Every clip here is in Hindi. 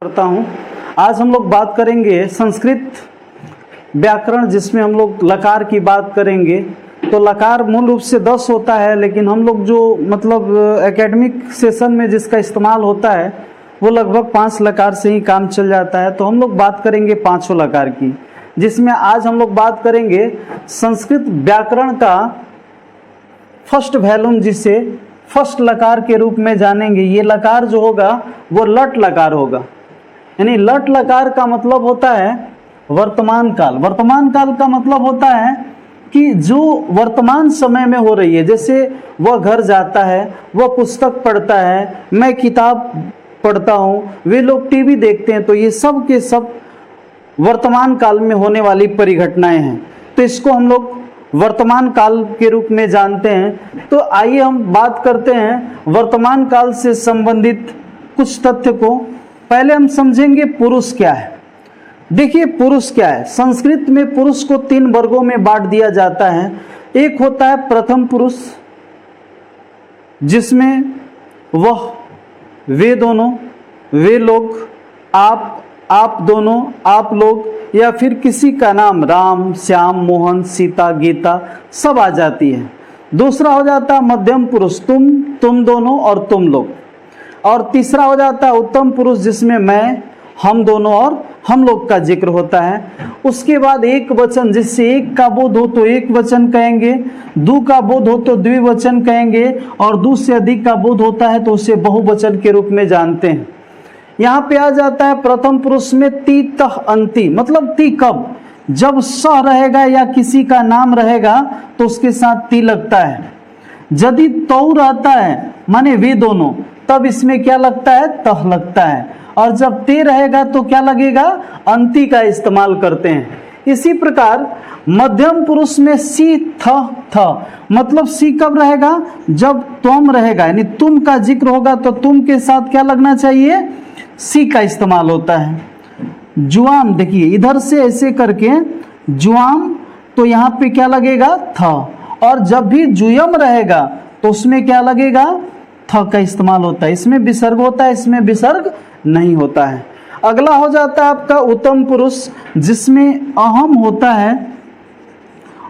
करता हूँ। आज हम लोग बात करेंगे संस्कृत व्याकरण, जिसमें हम लोग लकार की बात करेंगे। तो लकार मूल रूप से 10 होता है, लेकिन हम लोग जो एकेडमिक सेशन में जिसका इस्तेमाल होता है वो लगभग 5 लकार से ही काम चल जाता है। तो हम लोग बात करेंगे 5 लकार की, जिसमें आज हम लोग बात करेंगे संस्कृत व्याकरण का फर्स्ट वैल्यूम, जिसे फर्स्ट लकार के रूप में जानेंगे। ये लकार जो होगा वो लट लकार होगा। यानी लट लकार का मतलब होता है वर्तमान काल। वर्तमान काल का मतलब होता है कि जो वर्तमान समय में हो रही है, जैसे वह घर जाता है, वह पुस्तक पढ़ता है, मैं किताब पढ़ता हूँ, वे लोग टीवी देखते हैं, तो ये सब के सब वर्तमान काल में होने वाली परिघटनाएं हैं। तो इसको हम लोग वर्तमान काल के रूप में जानते हैं। तो आइए हम बात करते हैं वर्तमान काल से संबंधित कुछ तथ्य को। पहले हम समझेंगे पुरुष क्या है। देखिए पुरुष क्या है। संस्कृत में पुरुष को 3 वर्गों में बांट दिया जाता है। एक होता है प्रथम पुरुष, जिसमें वह वे दोनों, वे लोग, आप दोनों, आप लोग, या फिर किसी का नाम राम, श्याम, मोहन, सीता, गीता सब आ जाती है। दूसरा हो जाता है मध्यम पुरुष, तुम दोनों और तुम लोग। और तीसरा हो जाता है उत्तम पुरुष, जिसमें मैं, हम दोनों और हम लोग का जिक्र होता है। उसके बाद एक वचन, जिससे एक का बोध हो तो एक वचन कहेंगे, दो का बोध हो तो द्विवचन कहेंगे, और दो से अधिक का बोध होता है तो उसे बहुवचन के रूप में जानते हैं। यहाँ पे आ जाता है प्रथम पुरुष में ती तह अंति, मतलब ती कब, जब स रहेगा या किसी का नाम रहेगा तो उसके साथ ती लगता है। यदि तौ रहता है माने वे दोनों, तब इसमें क्या लगता है, तह लगता है। और जब ते रहेगा तो क्या लगेगा, अंति का इस्तेमाल करते हैं। इसी प्रकार मध्यम पुरुष में सी थ, मतलब सी कब रहेगा, जब तुम रहेगा, यानी तुम का जिक्र होगा तो तुम के साथ क्या लगना चाहिए, सी का इस्तेमाल होता है। जुआम, देखिए इधर से ऐसे करके जुआम, तो यहाँ पे क्या लगेगा, थ। और जब भी जुयम रहेगा तो उसमें क्या लगेगा, थ का इस्तेमाल होता है। इसमें विसर्ग होता है, इसमें विसर्ग नहीं होता है। अगला हो जाता है आपका उत्तम पुरुष, जिसमें अहम होता है,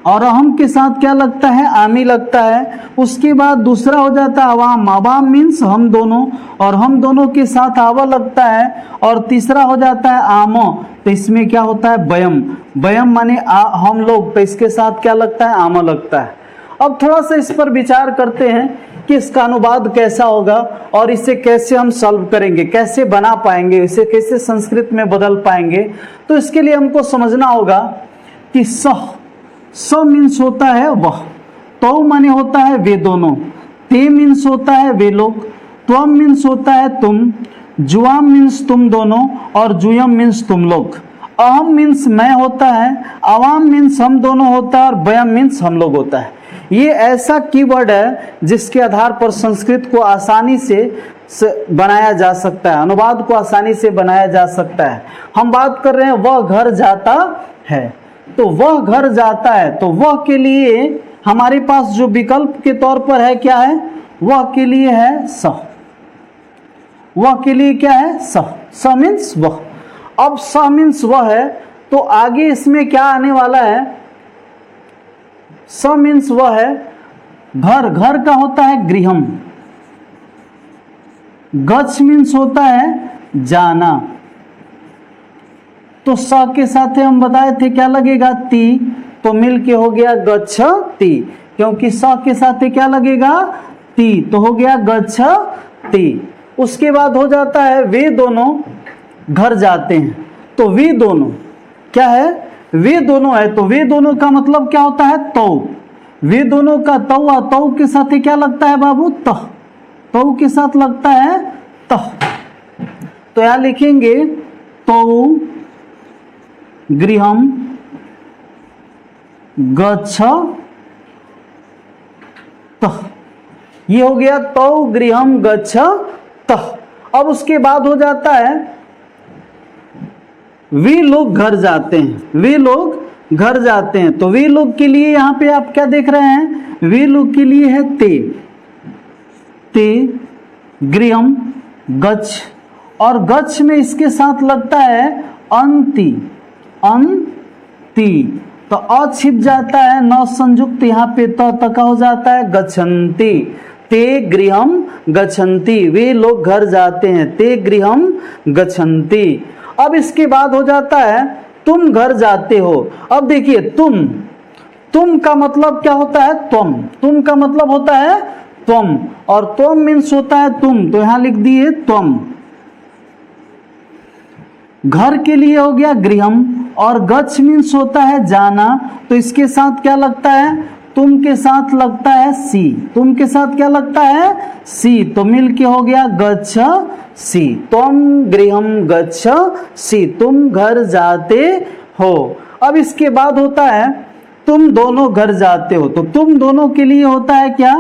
और अहम के साथ क्या लगता है, आमी लगता है। उसके बाद दूसरा हो जाता है अवाम। अवाम मीन्स हम दोनों, और हम दोनों के साथ आवा लगता है। और तीसरा हो जाता है आमो, तो इसमें क्या होता है, बयम। बयम माने हम लोग, तो इसके साथ क्या लगता है, आमा लगता है। अब थोड़ा सा इस पर विचार करते हैं कि इसका अनुवाद कैसा होगा और इसे कैसे हम सॉल्व करेंगे, कैसे बना पाएंगे, इसे कैसे संस्कृत में बदल पाएंगे। तो इसके लिए हमको समझना होगा कि स मीन्स होता है वह, तो माने होता है वे दोनों, ते मीन्स होता है वे लोग, त्वम मीन्स होता है तुम, जुआम मीन्स तुम दोनों, और जुयम मीन्स तुम लोग। अहम मीन्स मैं होता है, अवाम मीन्स हम दोनों होता है, और बयम मीन्स हम लोग होता है। ये ऐसा कीवर्ड है जिसके आधार पर संस्कृत को आसानी से बनाया जा सकता है, अनुवाद को आसानी से बनाया जा सकता है। हम बात कर रहे हैं वह घर जाता है, तो वह घर जाता है, तो वह के लिए हमारे पास जो विकल्प के तौर पर है क्या है, वह के लिए है स। वह के लिए क्या है, स मीन्स वह। अब स मीन्स वह है, तो आगे इसमें क्या आने वाला है, स मीन्स वह है घर। घर का होता है गृहम। गच्छ मीन्स होता है जाना। तो स के साथ हम बताए थे क्या लगेगा, ती, तो मिल के हो गया गच्छति, क्योंकि स के साथ क्या लगेगा, ती, तो हो गया गच्छति। उसके बाद हो जाता है वे दोनों घर जाते हैं, तो वे दोनों क्या है, वे दोनों है, तो वे दोनों का मतलब क्या होता है, तौ। वे दोनों का तौ, तौ के साथ क्या लगता है बाबू, तह। तौ के साथ लगता है तह। तो यहां लिखेंगे तौ गृहम गच्छतः। ये हो गया तौ गृहम गच्छतः। अब उसके बाद हो जाता है वे लोग घर जाते हैं। वे लोग घर जाते हैं, तो वे लोग के लिए यहाँ पे आप क्या देख रहे हैं, वे लोग के लिए है ते, ते गृहम गच्छ, और गच्छ में इसके साथ लगता है अंति, अंति, तो अ छिप जाता है, न संयुक्त यहाँ पे त का हो जाता है गच्छन्ति। ते गृहम गच्छन्ति, वे लोग घर जाते हैं, ते गृहम गच्छन्ति। अब इसके बाद हो जाता है तुम घर जाते हो। अब देखिए तुम का मतलब क्या होता है, तुम का मतलब होता है त्वम, और त्वम मीन्स होता है तुम, तो यहां लिख दिए त्वम। घर के लिए हो गया गृहम, और गच्छ मीन्स होता है जाना, तो इसके साथ क्या लगता है, तुम के साथ लगता है सी, तुम के साथ क्या लगता है सी, तो मिल के हो गया गच्छ सी, त्वम गृहम गच्छ सी, तुम घर जाते हो। अब इसके बाद होता है तुम दोनों घर जाते हो, तो तुम दोनों के लिए होता है क्या,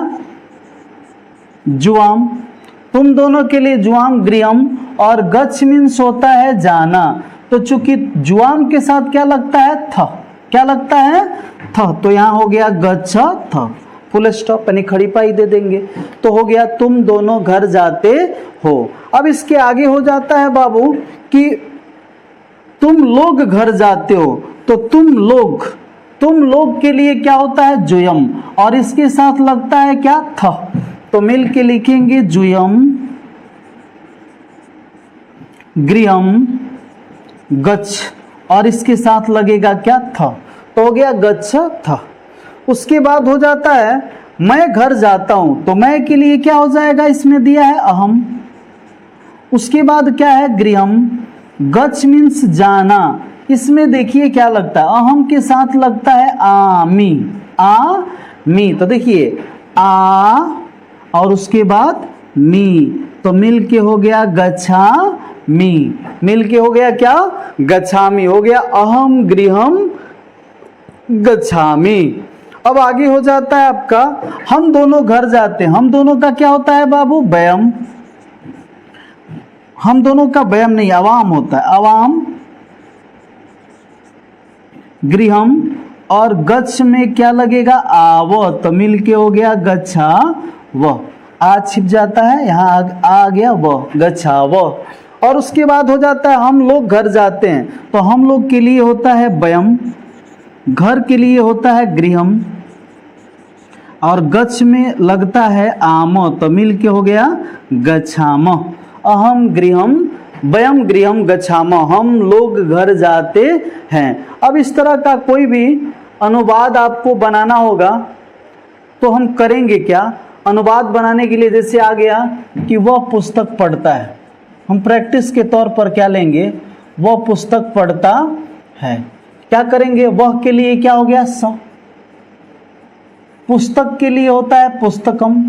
जुआम, तुम दोनों के लिए जुआम गृहम, और गच्छ मीन्स होता है जाना, तो चूंकि जुआम के साथ क्या लगता है थ, क्या लगता है थ, तो यहां हो गया गच्छ थ, फुल स्टॉप यानी खड़ी पाई दे देंगे, तो हो गया तुम दोनों घर जाते हो। अब इसके आगे हो जाता है बाबू कि तुम लोग घर जाते हो, तो तुम लोग के लिए क्या होता है जुयम, और इसके साथ लगता है क्या थ, तो मिल के लिखेंगे जुयम गृहम गच्छ, और इसके साथ लगेगा क्या था, तो हो गया गच्छ था। उसके बाद हो जाता है मैं घर जाता हूं, तो मैं के लिए क्या हो जाएगा, इसमें दिया है अहम। उसके बाद क्या है गृहम, गच्छ मीन्स जाना, इसमें देखिए क्या लगता है, अहम के साथ लगता है आमी, आमी, तो देखिए आ और उसके बाद मी, तो मिल के हो गया गच्छा मी, मिल के हो गया क्या गच्छामी, हो गया अहम गृहम गच्छामी। अब आगे हो जाता है आपका हम दोनों घर जाते हैं, हम दोनों का क्या होता है बाबू व्ययम, हम दोनों का व्ययम नहीं अवाम होता है, अवाम गृहम, और गच्छ में क्या लगेगा आव, तो मिल के हो गया गच्छा व, आ छिप जाता है यहाँ आ गया व, गच्छा व। और उसके बाद हो जाता है हम लोग घर जाते हैं, तो हम लोग के लिए होता है व्ययम, घर के लिए होता है गृहम, और गच्छ में लगता है आम, तो मिल के हो गया गच्छाम, अहम गृहम व्ययम गृहम गच्छाम, हम लोग घर जाते हैं। अब इस तरह का कोई भी अनुवाद आपको बनाना होगा, तो हम करेंगे क्या, अनुवाद बनाने के लिए जैसे आ गया कि वह पुस्तक पढ़ता है, हम प्रैक्टिस के तौर पर क्या लेंगे, वह पुस्तक पढ़ता है, क्या करेंगे, वह के लिए क्या हो गया स, पुस्तक के लिए होता है पुस्तकम,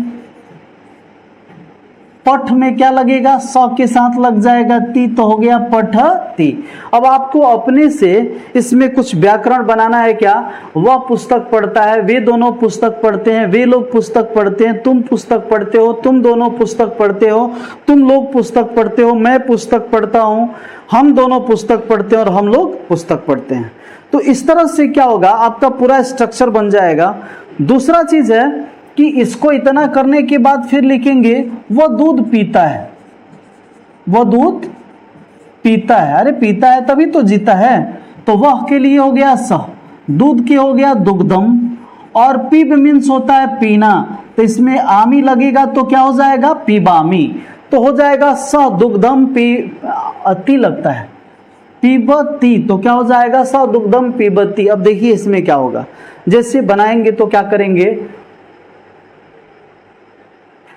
पठ में क्या लगेगा स के साथ लग जाएगा ती, तो हो गया पठती। अब आपको अपने से इसमें कुछ व्याकरण बनाना है क्या, वह पुस्तक पढ़ता है, वे दोनों पुस्तक पढ़ते हैं, वे लोग पुस्तक पढ़ते हैं, तुम पुस्तक पढ़ते हो, तुम दोनों पुस्तक पढ़ते हो, तुम लोग पुस्तक पढ़ते हो, मैं पुस्तक पढ़ता हूं, हम दोनों पुस्तक पढ़ते हैं और हम लोग पुस्तक पढ़ते हैं। तो इस तरह से क्या होगा, आपका पूरा स्ट्रक्चर बन जाएगा। दूसरा चीज है कि इसको इतना करने के बाद फिर लिखेंगे वह दूध पीता है, वह दूध पीता है, अरे पीता है तभी तो जीता है, तो वह के लिए हो गया स, दूध के हो गया दुग्धम, और पीब मीन्स होता है पीना, तो इसमें आमी लगेगा तो क्या हो जाएगा पीबामी, तो हो जाएगा स दुग्धम पी अति लगता है पीबती, तो क्या हो जाएगा स दुग्धम पीबती। अब देखिए इसमें क्या होगा, जैसे बनाएंगे तो क्या करेंगे,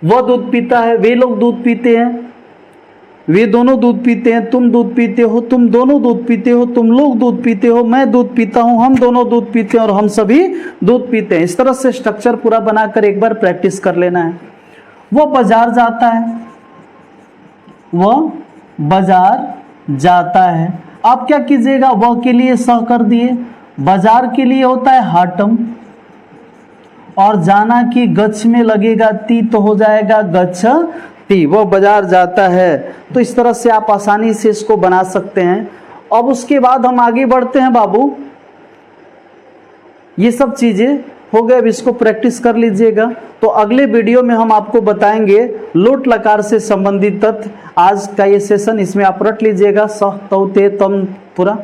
वह दूध पीता है, वे लोग दूध पीते हैं, वे दोनों दूध पीते हैं, तुम दूध पीते हो, तुम दोनों दूध पीते हो, तुम लोग दूध पीते हो, मैं दूध पीता हूं, हम दोनों दूध पीते हैं और हम सभी दूध पीते हैं। इस तरह से स्ट्रक्चर पूरा बनाकर एक बार प्रैक्टिस कर लेना है। वह बाजार जाता है, वह बाजार जाता है, आप क्या कीजिएगा, वह के लिए स कर दिए, बाजार के लिए होता है हाटम, और जाना की गच्छ में लगेगा ती, तो हो जाएगा गच्छ ती, वो बाजार जाता है। तो इस तरह से आप आसानी से इसको बना सकते हैं। अब उसके बाद हम आगे बढ़ते हैं बाबू, ये सब चीजें हो गया। अब इसको प्रैक्टिस कर लीजिएगा। तो अगले वीडियो में हम आपको बताएंगे लोट लकार से संबंधित तथ्य। आज का ये सेशन इसमें आप रट लीजिएगा, स तौ ते तम पूरा।